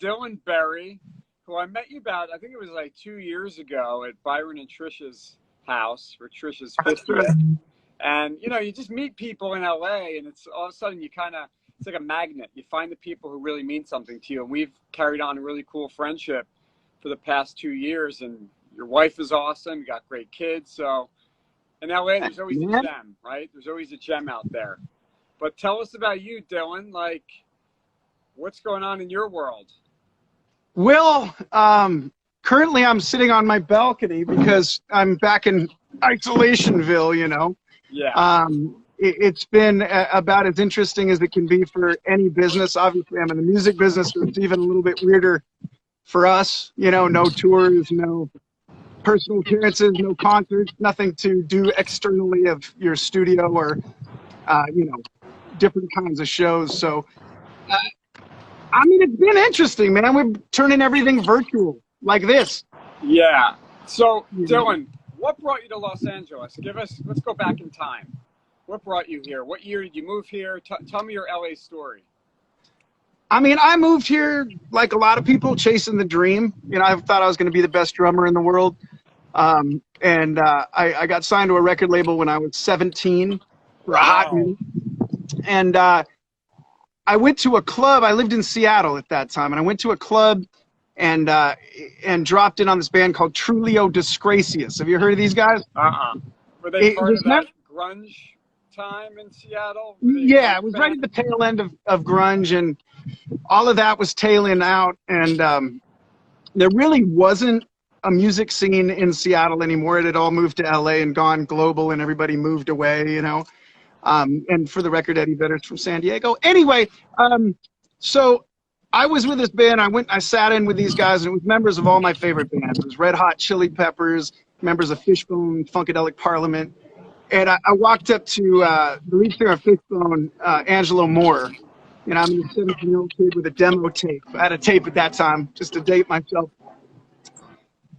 Dylan Berry, who I met you about, I think it was like 2 years ago at Byron and Trisha's house for Trisha's 50th. And, you know, you just meet people in LA and it's all of a sudden it's like a magnet. You find the people who really mean something to you. And we've carried on a really cool friendship for the past 2 years. And your wife is awesome. You got great kids. So in LA, there's always a gem, right? There's always a gem out there. But tell us about you, Dylan. Like, what's going on in your world? Well, currently I'm sitting on my balcony because I'm back in Isolationville, you know. Yeah. It's been about as interesting as it can be for any business. Obviously, I'm in the music business, so it's even a little bit weirder for us. You know, no tours, no personal appearances, no concerts, nothing to do externally of your studio or, you know, different kinds of shows. So, I mean, it's been interesting, man. We're turning everything virtual like this. Yeah. So, Dylan, what brought you to Los Angeles? Let's go back in time. What brought you here? What year did you move here? Tell me your LA story. I mean, I moved here like a lot of people, chasing the dream. You know, I thought I was going to be the best drummer in the world. I got signed to a record label when I was 17 for a hot minute. And I went to a club. I lived in Seattle at that time, and I went to a club and dropped in on this band called Trulio Disgracious. Have you heard of these guys? Were they part of that grunge time in Seattle? Yeah, it was right at the tail end of grunge, and all of that was tailing out, and there really wasn't a music scene in Seattle anymore. It had all moved to LA and gone global, and everybody moved away, you know. And for the record, Eddie Vedder's from San Diego. Anyway, so I was with this band. I sat in with these guys, and it was members of all my favorite bands. It was Red Hot Chili Peppers, members of Fishbone, Funkadelic Parliament. And I walked up to the lead singer of Fishbone, Angelo Moore. You know, I'm a 17-year-old kid with a demo tape. I had a tape at that time, just to date myself.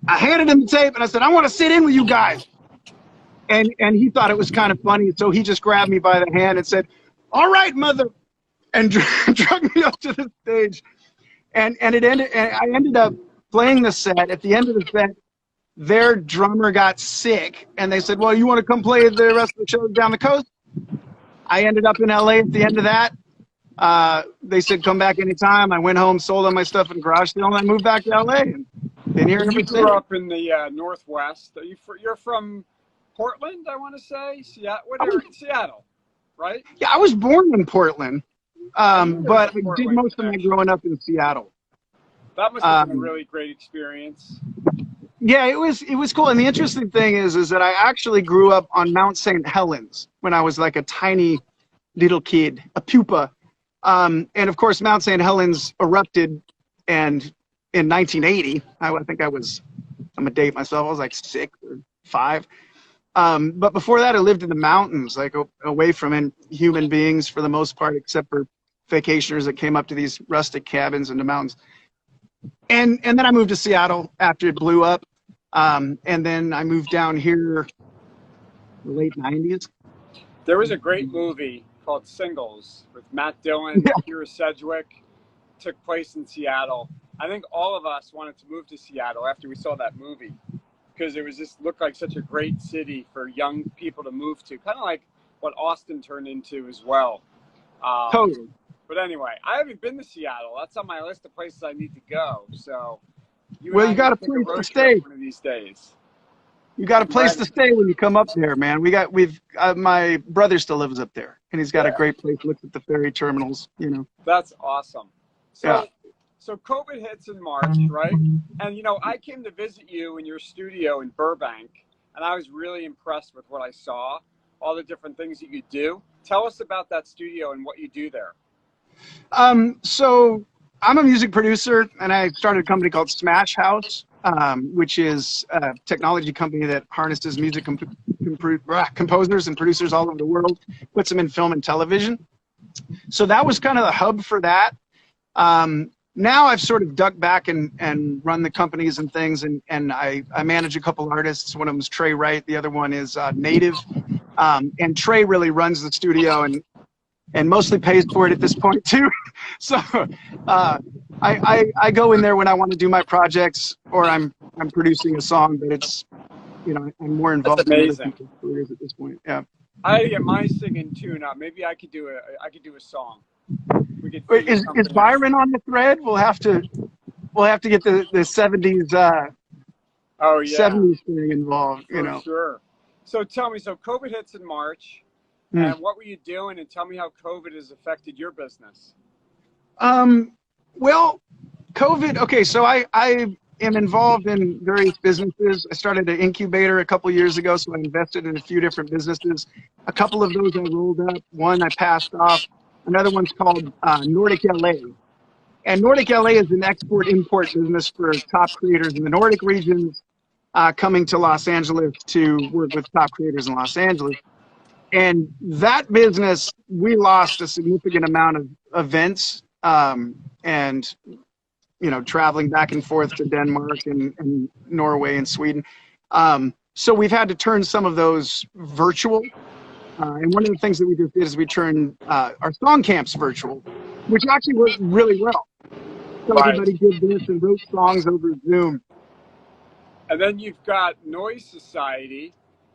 I handed him the tape, and I said, I want to sit in with you guys. And he thought it was kind of funny, so he just grabbed me by the hand and said, all right, mother, and drug me up to the stage. And I ended up playing the set. At the end of the set, their drummer got sick, and they said, well, you want to come play the rest of the show down the coast? I ended up in LA at the end of that. They said, come back anytime. I went home, sold all my stuff in garage sale, and I moved back to LA. And been here ever since. You grew up in the Northwest. You're from Portland, I want to say? Seattle, right? Yeah, I was born in Portland, but I did most of my growing up in Seattle. That must have been a really great experience. Yeah, it was cool. And the interesting thing is that I actually grew up on Mount St. Helens when I was like a tiny little kid, a pupa. And of course, Mount St. Helens erupted, and in 1980, I'm gonna date myself, I was like 6 or 5. But before that, I lived in the mountains, like away from human beings for the most part, except for vacationers that came up to these rustic cabins in the mountains. And then I moved to Seattle after it blew up. And then I moved down here in the late 90s. There was a great movie called Singles with Matt Dillon, Kira Sedgwick. Took place in Seattle. I think all of us wanted to move to Seattle after we saw that movie, because it was just looked like such a great city for young people to move to, kind of like what Austin turned into as well. Totally. But anyway, I haven't been to Seattle. That's on my list of places I need to go. So, you got a place to stay one of these days. You got a place to stay when you come up there, man. My brother still lives up there, and he's got a great place. Looks at the ferry terminals, you know. That's awesome. So COVID hits in March, right? And, you know, I came to visit you in your studio in Burbank, and I was really impressed with what I saw, all the different things that you do. Tell us about that studio and what you do there. So I'm a music producer, and I started a company called SmashHaus, which is a technology company that harnesses music composers and producers all over the world, puts them in film and television. So that was kind of the hub for that. Now I've sort of ducked back and run the companies and things, and I manage a couple artists. One of them is Trey Wright. The other one is Native. And Trey really runs the studio, and and mostly pays for it at this point too. So I go in there when I want to do my projects or I'm producing a song, but it's, you know, I'm more That's involved in other amazing. people's careers at this point. Yeah. I gotta get my singing tune up. Maybe I could do a song. We could Wait, figure is something out. Byron on the thread? We'll have to get the 70s Oh yeah, 70s thing involved, you for know. sure. So tell me, so COVID hits in March, Mm. and what were you doing? And tell me how COVID has affected your business. Well, COVID, okay, so I am involved in various businesses. I started an incubator a couple years ago, so I invested in a few different businesses. A couple of those I rolled up. One I passed off. Another one's called Nordic LA. And Nordic LA is an export-import business for top creators in the Nordic regions coming to Los Angeles to work with top creators in Los Angeles. And that business, we lost a significant amount of events and, you know, traveling back and forth to Denmark and Norway and Sweden. So we've had to turn some of those virtual. And one of the things that we just did is we turned our song camps virtual, which actually worked really well. So Right. everybody did this and wrote songs over Zoom. And then you've got Noise Society,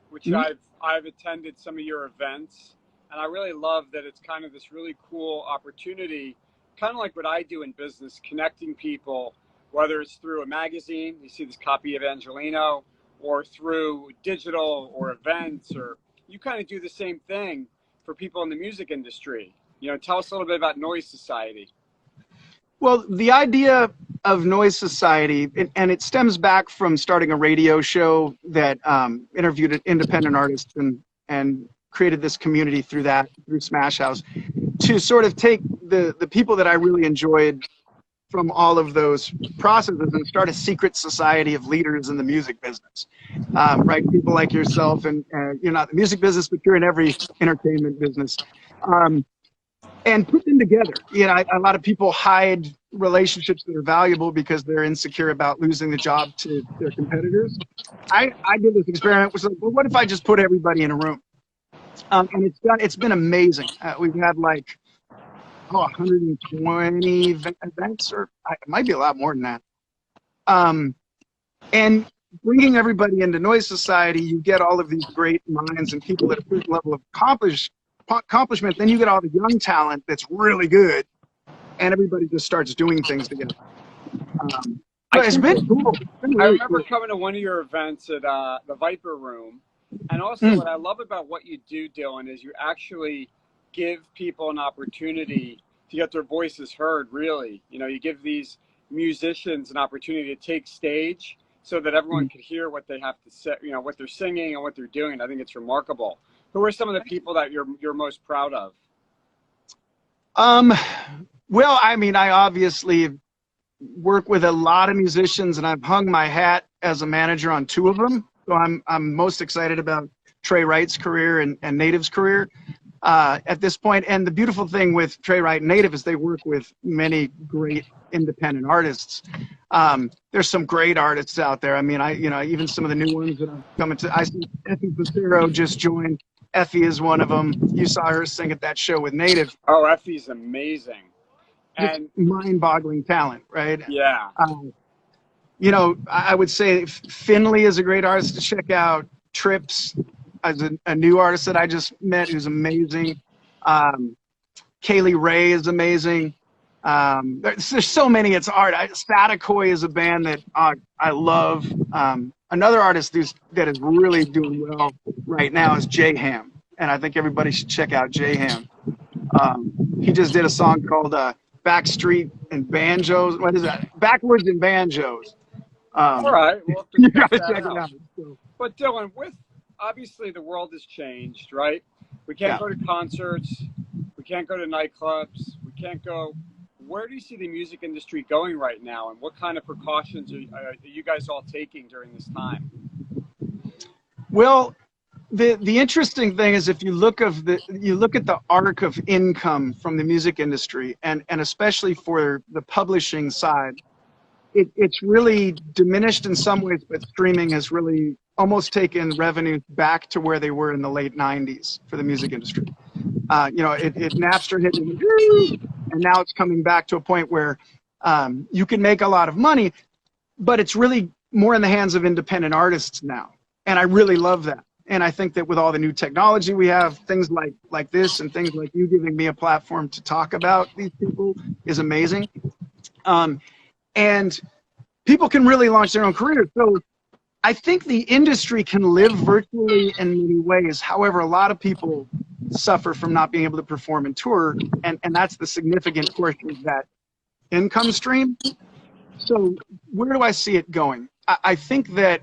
which Mhm. I've attended some of your events, and I really love that it's kind of this really cool opportunity, kind of like what I do in business, connecting people, whether it's through a magazine, you see this copy of Angelino, or through digital or events, or you kind of do the same thing for people in the music industry. You know, tell us a little bit about Noise Society. Well, the idea of Noise Society, and it stems back from starting a radio show that interviewed independent artists and created this community through SmashHaus, to sort of take the people that I really enjoyed from all of those processes and start a secret society of leaders in the music business, right? People like yourself, and you're not in the music business, but you're in every entertainment business. And put them together. You know, a lot of people hide relationships that are valuable because they're insecure about losing the job to their competitors. I did this experiment, which was like, well, what if I just put everybody in a room? And it's been amazing. We've had like 120 events, or it might be a lot more than that. And bringing everybody into Noise Society, you get all of these great minds and people at a certain level of accomplishment. Then you get all the young talent that's really good, and everybody just starts doing things together. But it's been cool. I remember coming to one of your events at the Viper Room, and also what I love about what you do, Dylan, is you actually give people an opportunity to get their voices heard. Really, you know, you give these musicians an opportunity to take stage so that everyone can hear what they have to say, you know, what they're singing and what they're doing. I think it's remarkable. Who are some of the people that you're most proud of? Well, I mean, I obviously work with a lot of musicians, and I've hung my hat as a manager on 2 of them. So I'm most excited about Trey Wright's career and Native's career at this point. And the beautiful thing with Trey Wright and Native is they work with many great independent artists. There's some great artists out there. I mean, even some of the new ones that are coming to. I see Effie Pacero just joined. Effie is one of them. You saw her sing at that show with Native. Oh, Effie's amazing. And mind-boggling talent, right? Yeah. You know, I would say Finley is a great artist to check out. Trips as a new artist that I just met who's amazing. Kaylee Ray is amazing. There's so many. It's art. Sadakoi is a band that I love. Another artist that is really doing well right now is J Ham, and I think everybody should check out J Ham. He just did a song called Backstreet and Banjos. What is that? Backwards and Banjos. All right, well, you gotta check it out. So. But Dylan, obviously the world has changed, right? We can't go to concerts, we can't go to nightclubs, we can't go. Where do you see the music industry going right now, and what kind of precautions are you guys all taking during this time? Well, the interesting thing is if you look at the arc of income from the music industry, and especially for the publishing side, it's really diminished in some ways, but streaming has really almost taken revenue back to where they were in the late 90s for the music industry. Napster hit, and now it's coming back to a point where you can make a lot of money, but it's really more in the hands of independent artists now. And I really love that. And I think that with all the new technology we have, things like this and things like you giving me a platform to talk about these people is amazing. And people can really launch their own careers. So I think the industry can live virtually in many ways. However, a lot of people suffer from not being able to perform and tour, and that's the significant portion of that income stream. So where do I see it going? I think that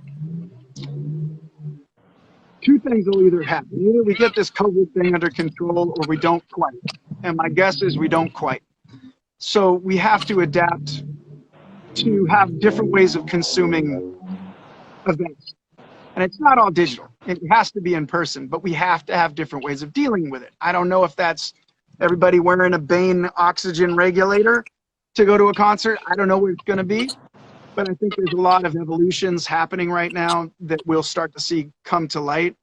two things will either happen. Either we get this COVID thing under control or we don't quite. And my guess is we don't quite. So we have to adapt to have different ways of consuming events. And it's not all digital. It has to be in person, but we have to have different ways of dealing with it. I don't know if that's everybody wearing a Bane oxygen regulator to go to a concert. I don't know what it's going to be, but I think there's a lot of evolutions happening right now that we'll start to see come to light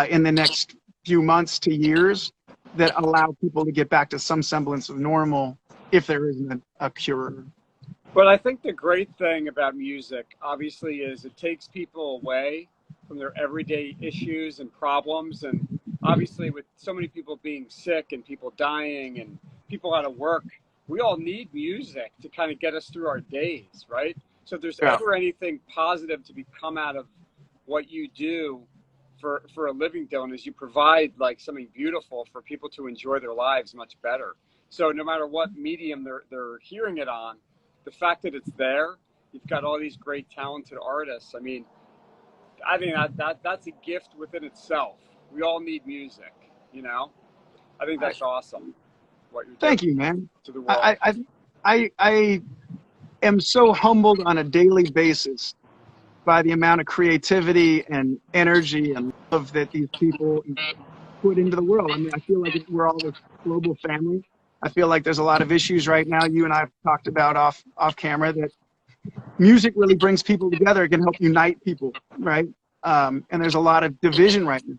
in the next few months to years that allow people to get back to some semblance of normal if there isn't a cure. But I think the great thing about music, obviously, is it takes people away from their everyday issues and problems. And obviously, with so many people being sick and people dying and people out of work, we all need music to kind of get us through our days, right? So if there's ever anything positive to come out of what you do for a living, Dylan, is you provide like something beautiful for people to enjoy their lives much better. So no matter what medium they're hearing it on, the fact that it's there, you've got all these great talented artists. I think that's a gift within itself. We all need music, you know? I think that's awesome. What you're doing. Thank you, man. To the world. I am so humbled on a daily basis by the amount of creativity and energy and love that these people put into the world. I mean, I feel like we're all this global family. I feel like there's a lot of issues right now you and I have talked about off camera that music really brings people together. It can help unite people, right? And there's a lot of division right now.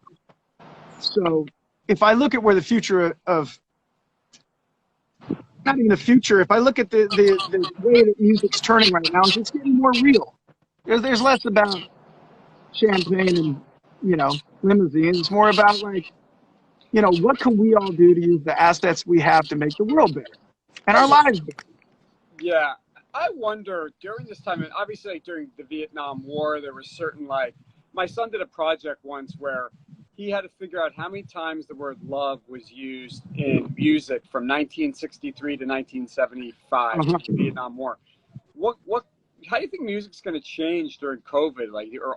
So if I look at where the future of, not even the future, if I look at the way that music's turning right now, it's getting more real. There's less about champagne and, limousines. It's more about like, what can we all do to use the assets we have to make the world better and our lives better? Yeah. I wonder during this time, and obviously like during the Vietnam War, there was certain my son did a project once where he had to figure out how many times the word love was used in music from 1963 to 1975, the Vietnam War. How do you think music's going to change during COVID?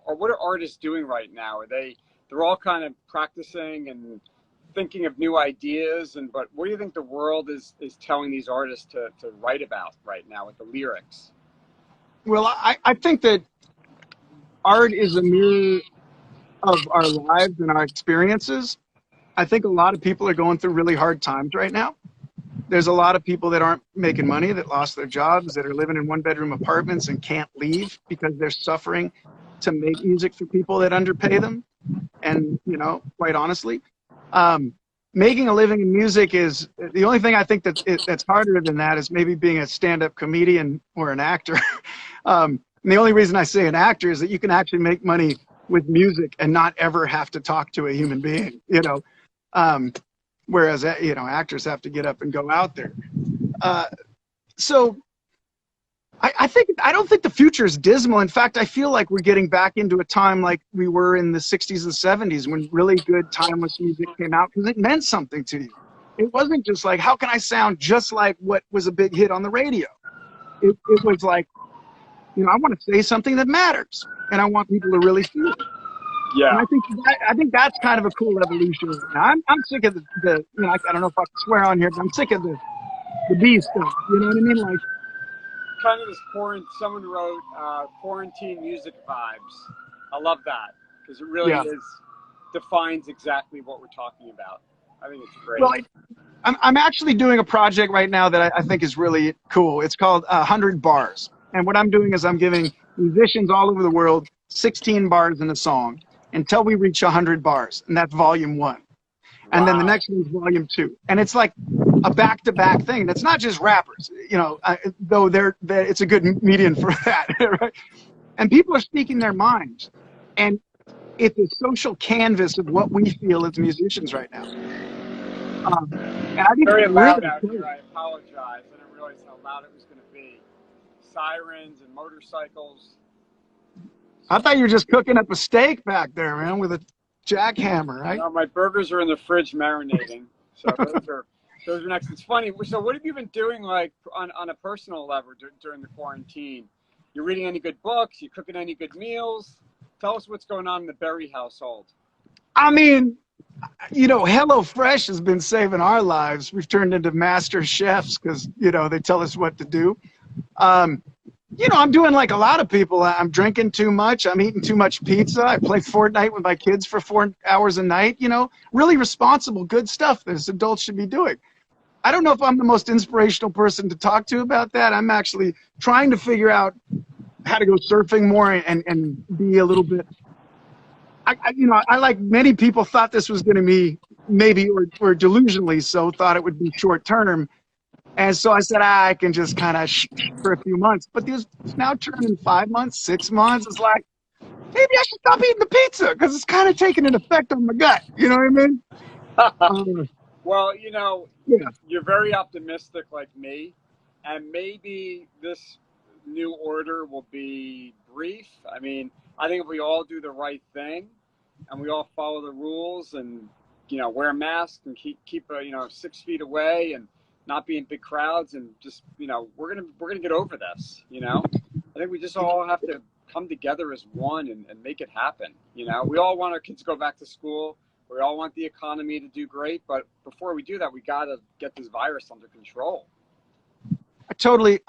Or what are artists doing right now? They're all kind of practicing and thinking of new ideas, but what do you think the world is telling these artists to write about right now with the lyrics? Well, I think that art is a mirror of our lives and our experiences. I think a lot of people are going through really hard times right now. There's a lot of people that aren't making money, that lost their jobs, that are living in one-bedroom apartments and can't leave because they're suffering to make music for people that underpay them. And, quite honestly, making a living in music is the only thing I think that's harder than that is maybe being a stand-up comedian or an actor. And the only reason I say an actor is that you can actually make money with music and not ever have to talk to a human being, whereas, actors have to get up and go out there. So I don't think the future is dismal. In fact, I feel like we're getting back into a time like we were in the 60s and 70s when really good timeless music came out because it meant something to you. It wasn't just like, how can I sound just like what was a big hit on the radio? It was like, I want to say something that matters, and I want people to really feel it. Yeah. And I think that's kind of a cool evolution. I'm sick of the I don't know if I can swear on here, but I'm sick of the B stuff. You know what I mean? Like, kind of this someone wrote quarantine music vibes. I love that because it really defines exactly what we're talking about. I think it's great. Well, I'm actually doing a project right now that I think is really cool. It's called 100 Bars. And what I'm doing is I'm giving musicians all over the world 16 bars in a song until we reach 100 bars. And that's volume 1. And then the Wow. next one's volume 2. And it's like a back-to-back thing. And it's not just rappers, you know, though it's a good median for that, right? And people are speaking their minds. And it's a social canvas of what we feel as musicians right now. And I think it's Very really loud out here. important. I apologize. I didn't realize how loud it was going to be. Sirens and motorcycles. I thought you were just cooking up a steak back there, man, with a jackhammer, right? No, my burgers are in the fridge marinating. So those are next. It's funny. So what have you been doing like on a personal level during the quarantine? You reading any good books? You cooking any good meals? Tell us what's going on in the Berry household. I mean, you know, HelloFresh has been saving our lives. We've turned into master chefs because, you know, they tell us what to do. You know, I'm doing like a lot of people. I'm drinking too much. I'm eating too much pizza. I play Fortnite with my kids for 4 hours a night. You know, really responsible, good stuff that adults should be doing. I don't know if I'm the most inspirational person to talk to about that. I'm actually trying to figure out how to go surfing more and be a little bit. You know, I like many people thought this was going to be maybe or delusionally so thought it would be short term. And so I said, I can just kind of for a few months. But this now turning 5 months, 6 months. It's like, maybe I should stop eating the pizza because it's kind of taking an effect on my gut. You know what I mean? Well, you know, Yeah. you're very optimistic like me. And maybe this new order will be brief. I mean, I think if we all do the right thing and we all follow the rules and, you know, wear masks and keep you know, 6 feet away and not be in big crowds and just, you know, we're gonna get over this. You know, I think we just all have to come together as one and make it happen. You know, we all want our kids to go back to school. We all want the economy to do great, but before we do that, we got to get this virus under control. I totally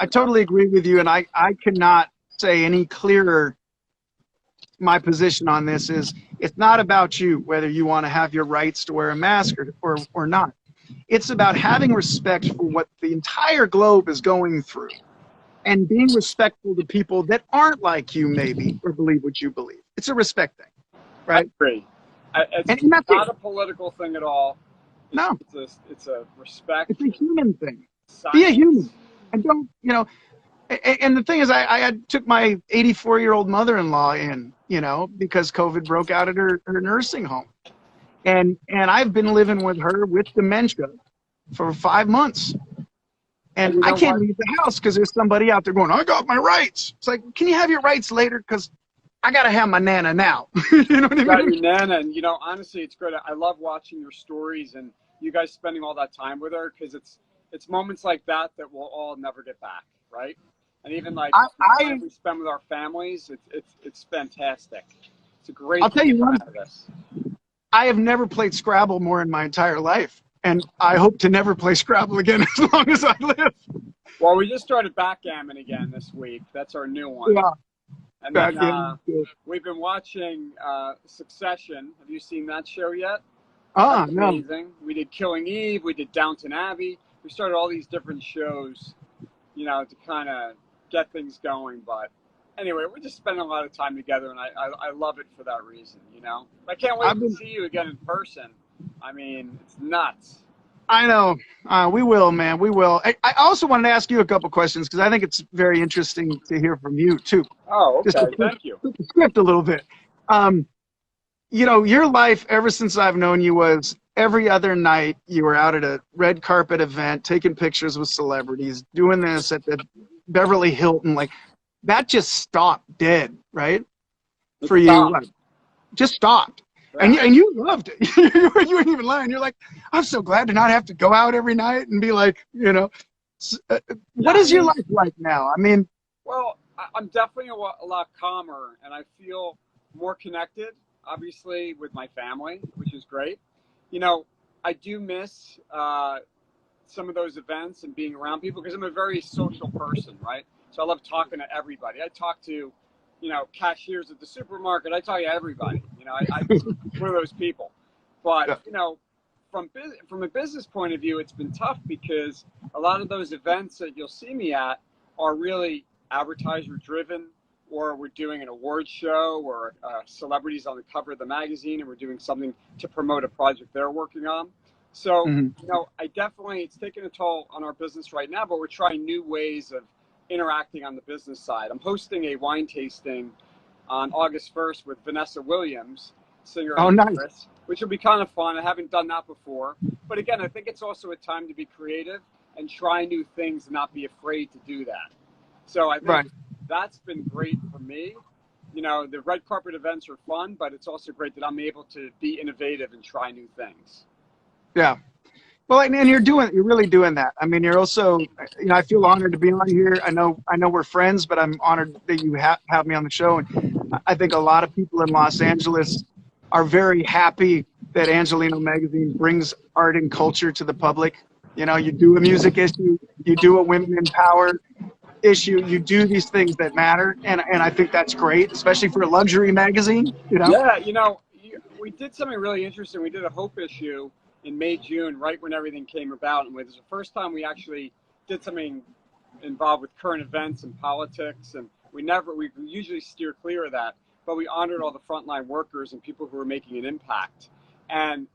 agree with you. And I cannot say any clearer. My position on this is it's not about you, whether you want to have your rights to wear a mask or not. It's about having respect for what the entire globe is going through and being respectful to people that aren't like you, maybe, or believe what you believe. It's a respect thing, right? I agree. It's And that's not it. a political thing at all. No, It's a respect. it's a human thing. Science. Be a human. And don't, you know, and the thing is, I took my 84-year-old mother-in-law in, you know, because COVID broke out at her nursing home. And I've been living with her with dementia for 5 months. And I can't leave the house because there's somebody out there going, I got my rights. It's like, can you have your rights later? Because I got to have my Nana now. You know what I mean? Got your Nana. And, you know, honestly, it's great. I love watching your stories and you guys spending all that time with her because it's moments like that that we'll all never get back, right? And even like the time we spend with our families, it's fantastic. It's a great I'll tell you thing one. out of this. I have never played Scrabble more in my entire life. And I hope to never play Scrabble again as long as I live. Well, we just started backgammon again this week. That's our new one. Yeah. And then we've been watching Succession. Have you seen that show yet? That's amazing. No. We did Killing Eve. We did Downton Abbey. We started all these different shows, you know, to kind of get things going. But anyway, we're just spending a lot of time together, and I love it for that reason, you know. I can't wait to see you again in person. I mean, it's nuts. I know. We will, man. We will. I also wanted to ask you a couple questions because I think it's very interesting to hear from you, too. Oh, okay. Thank you. The script a little bit. You know, your life ever since I've known you was every other night you were out at a red carpet event, taking pictures with celebrities, doing this at the Beverly Hilton. Like, that just stopped dead, right? For you. Just stopped. Right. And you loved it. You weren't even lying. You're like, I'm so glad to not have to go out every night and be like, you know, what is your life like now? I mean, well, I'm definitely a lot calmer, and I feel more connected, obviously, with my family, which is great. You know, I do miss some of those events and being around people because I'm a very social person, right? So I love talking to everybody. I talk to, you know, cashiers at the supermarket. I talk to everybody. You know, I'm one of those people. But, you know, from a business point of view, it's been tough because a lot of those events that you'll see me at are really advertiser driven. or we're doing an award show, or celebrities on the cover of the magazine, and we're doing something to promote a project they're working on. So, you know, it's taken a toll on our business right now, but we're trying new ways of interacting on the business side. I'm hosting a wine tasting on August 1st with Vanessa Williams, singer of nice. which will be kind of fun. I haven't done that before. But again, I think it's also a time to be creative and try new things and not be afraid to do that. So I think that's been great for me. You know, the red carpet events are fun, but it's also great that I'm able to be innovative and try new things. Yeah. Well, and you're really doing that. I mean, you're also, you know, I feel honored to be on here. I know we're friends, but I'm honored that you have me on the show. And I think a lot of people in Los Angeles are very happy that Angelino Magazine brings art and culture to the public. You know, you do a music issue, you do a women in power issue, you do these things that matter. And I think that's great, especially for a luxury magazine, you know? Yeah, you know, we did something really interesting. We did a Hope issue in May, June, right when everything came about. And it was the first time we actually did something involved with current events and politics. And we usually steer clear of that, but we honored all the frontline workers and people who were making an impact. And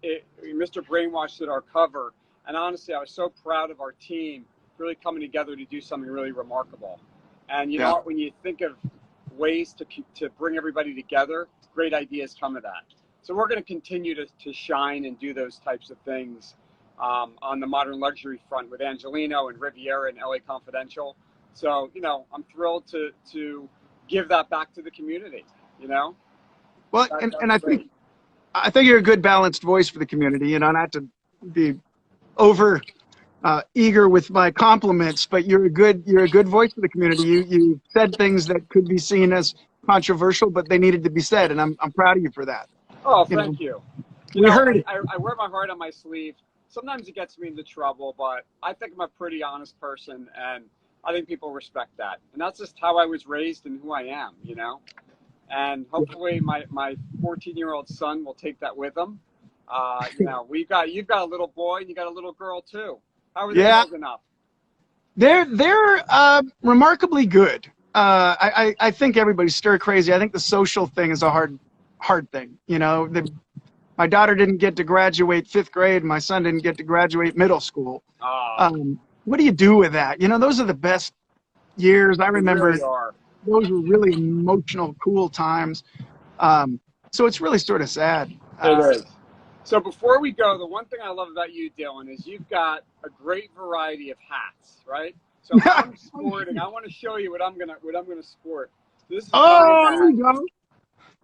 Mr. Brainwash did our cover. And honestly, I was so proud of our team really coming together to do something really remarkable. And you know what, when you think of ways to bring everybody together, great ideas come of that. So we're going to continue to shine and do those types of things on the modern luxury front with Angelino and Riviera and LA Confidential. So, you know, I'm thrilled to give that back to the community, you know? Well, and I think you're a good balanced voice for the community, you know, not to be over eager with my compliments, but you're a good voice for the community. You said things that could be seen as controversial, but they needed to be said, and I'm proud of you for that. Oh, thank you. We heard it. I wear my heart on my sleeve. Sometimes it gets me into trouble, but I think I'm a pretty honest person, and I think people respect that. And that's just how I was raised and who I am, you know? And hopefully my 14-year-old son will take that with him. You know, you've got a little boy and you got a little girl too. How are they holding up? They're remarkably good. I think everybody's stir crazy. I think the social thing is a hard thing. You know, my daughter didn't get to graduate 5th grade. My son didn't get to graduate middle school. What do you do with that? You know, those are the best years. I remember those were really emotional, cool times. So it's really sort of sad. It is. So before we go, the one thing I love about you, Dylan, is you've got a great variety of hats, right? So I'm sporting. I want to show you what I'm gonna sport. This is there you go.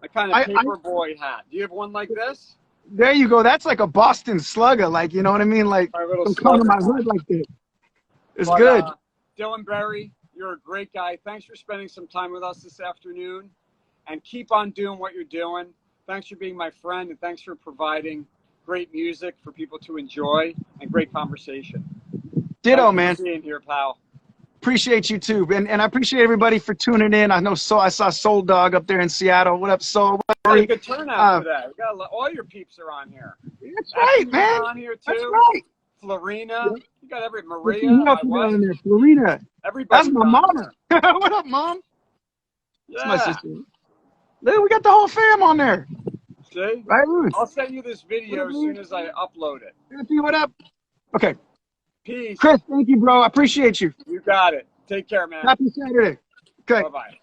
A kind of paper boy hat. Do you have one like this? There you go. That's like a Boston Slugger, like, you know what I mean? Like, don't come to my hood like this. It's good. Dylan Berry, you're a great guy. Thanks for spending some time with us this afternoon, and keep on doing what you're doing. Thanks for being my friend, and thanks for providing great music for people to enjoy and great conversation. Ditto, man. Thanks for being here, pal. Appreciate you too, and I appreciate everybody for tuning in. I saw Soul Dog up there in Seattle. What up, Soul? What a good turnout today. We got all your peeps are on here. That's right, man. On here too. That's right. Florina, you got Maria. My wife. In there. Florina. Everybody. That's my mama. What up, mom? Yeah. That's my sister. Look, we got the whole fam on there. See? Right, I'll send you this video as soon as I upload it. See what up? Okay. Peace. Chris, thank you, bro. I appreciate you. You got it. Take care, man. Happy Saturday. Okay. Bye-bye.